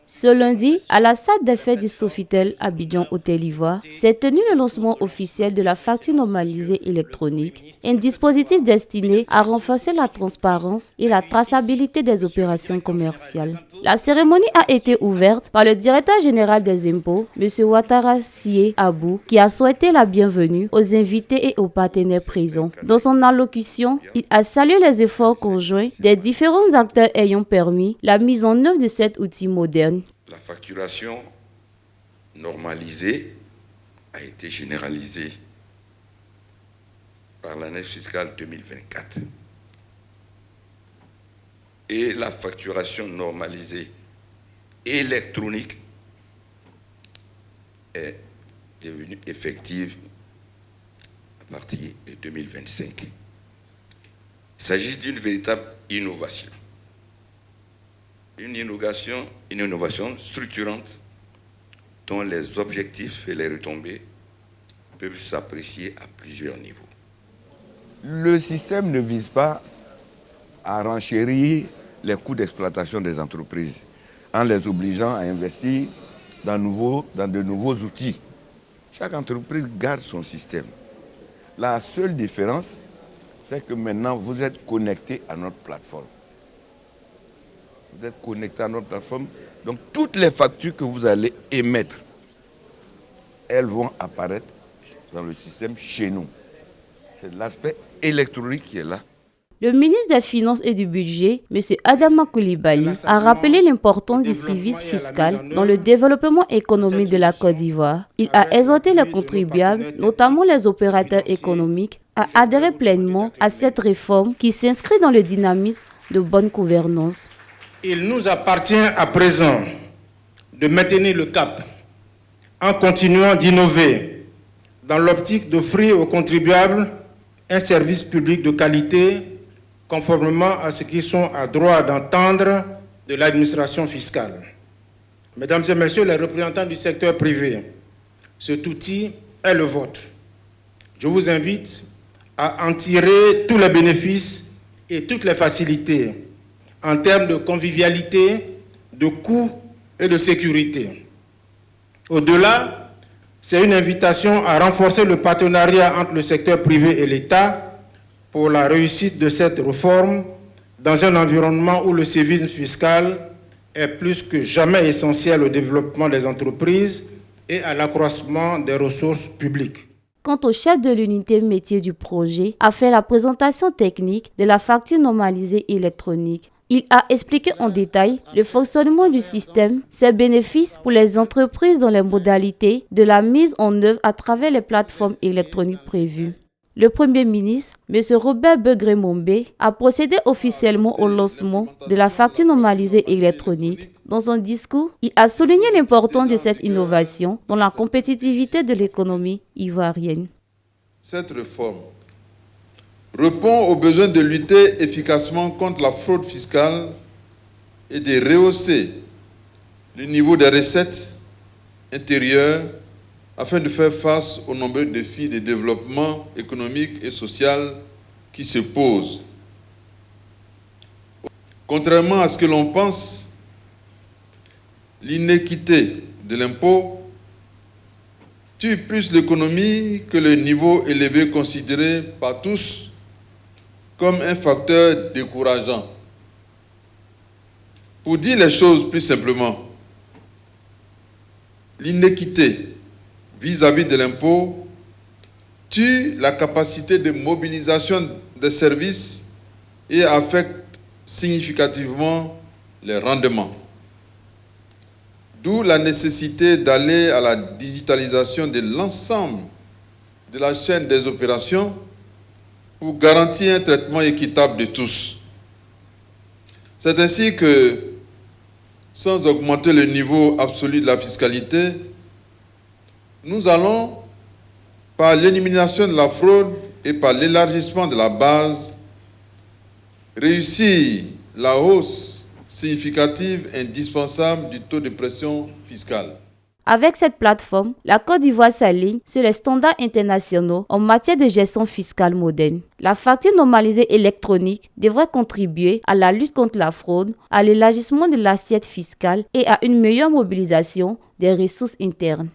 Ce lundi, à la salle des fêtes du Sofitel Abidjan Hôtel Ivoire, s'est tenu le lancement officiel de la facture normalisée électronique, un dispositif destiné à renforcer la transparence et la traçabilité des opérations commerciales. La cérémonie a été ouverte par le directeur général des impôts, M. Ouattara Sié Abou, qui a souhaité la bienvenue aux invités et aux partenaires présents. Dans son allocution, il a salué les efforts conjoints des différents acteurs ayant permis la mise en œuvre de cet outil moderne. La facturation normalisée a été généralisée par l'année fiscale 2024. Et la facturation normalisée électronique est devenue effective à partir de 2025. Il s'agit d'une véritable innovation. Une innovation structurante dont les objectifs et les retombées peuvent s'apprécier à plusieurs niveaux. Le système ne vise pas à renchérir les coûts d'exploitation des entreprises en les obligeant à investir dans de nouveaux outils. Chaque entreprise garde son système. La seule différence, c'est que maintenant, vous êtes connecté à notre plateforme. Vous êtes connecté à notre plateforme. Donc, toutes les factures que vous allez émettre, elles vont apparaître dans le système chez nous. C'est l'aspect électronique qui est là. Le ministre des Finances et du Budget, M. Adama Coulibaly, a rappelé l'importance du service fiscal dans le développement économique de la Côte d'Ivoire. Il a exhorté les contribuables, notamment les opérateurs économiques, à adhérer pleinement à cette réforme qui s'inscrit dans le dynamisme de bonne gouvernance. Il nous appartient à présent de maintenir le cap en continuant d'innover dans l'optique d'offrir aux contribuables un service public de qualité conformément à ce qu'ils sont à droit d'entendre de l'administration fiscale. Mesdames et messieurs les représentants du secteur privé, cet outil est le vôtre. Je vous invite à en tirer tous les bénéfices et toutes les facilités en termes de convivialité, de coût et de sécurité. Au-delà, c'est une invitation à renforcer le partenariat entre le secteur privé et l'État pour la réussite de cette réforme dans un environnement où le civisme fiscal est plus que jamais essentiel au développement des entreprises et à l'accroissement des ressources publiques. Quant au chef de l'unité métier du projet, a fait la présentation technique de la facture normalisée électronique. Il a expliqué en détail le fonctionnement du système, ses bénéfices pour les entreprises dans les modalités de la mise en œuvre à travers les plateformes électroniques prévues. Le Premier ministre, M. Robert Begré-Mombé, a procédé officiellement au lancement de la facture normalisée électronique. Dans son discours, il a souligné l'importance de cette innovation dans la compétitivité de l'économie ivoirienne. Cette réforme répond au besoin de lutter efficacement contre la fraude fiscale et de rehausser le niveau des recettes intérieures afin de faire face aux nombreux défis de développement économique et social qui se posent. Contrairement à ce que l'on pense, l'inéquité de l'impôt tue plus l'économie que le niveau élevé considéré par tous comme un facteur décourageant. Pour dire les choses plus simplement, l'inéquité vis-à-vis de l'impôt tue la capacité de mobilisation des services et affecte significativement les rendements. D'où la nécessité d'aller à la digitalisation de l'ensemble de la chaîne des opérations pour garantir un traitement équitable de tous. C'est ainsi que, sans augmenter le niveau absolu de la fiscalité, nous allons, par l'élimination de la fraude et par l'élargissement de la base, réussir la hausse significative indispensable du taux de pression fiscale. Avec cette plateforme, la Côte d'Ivoire s'aligne sur les standards internationaux en matière de gestion fiscale moderne. La facture normalisée électronique devrait contribuer à la lutte contre la fraude, à l'élargissement de l'assiette fiscale et à une meilleure mobilisation des ressources internes.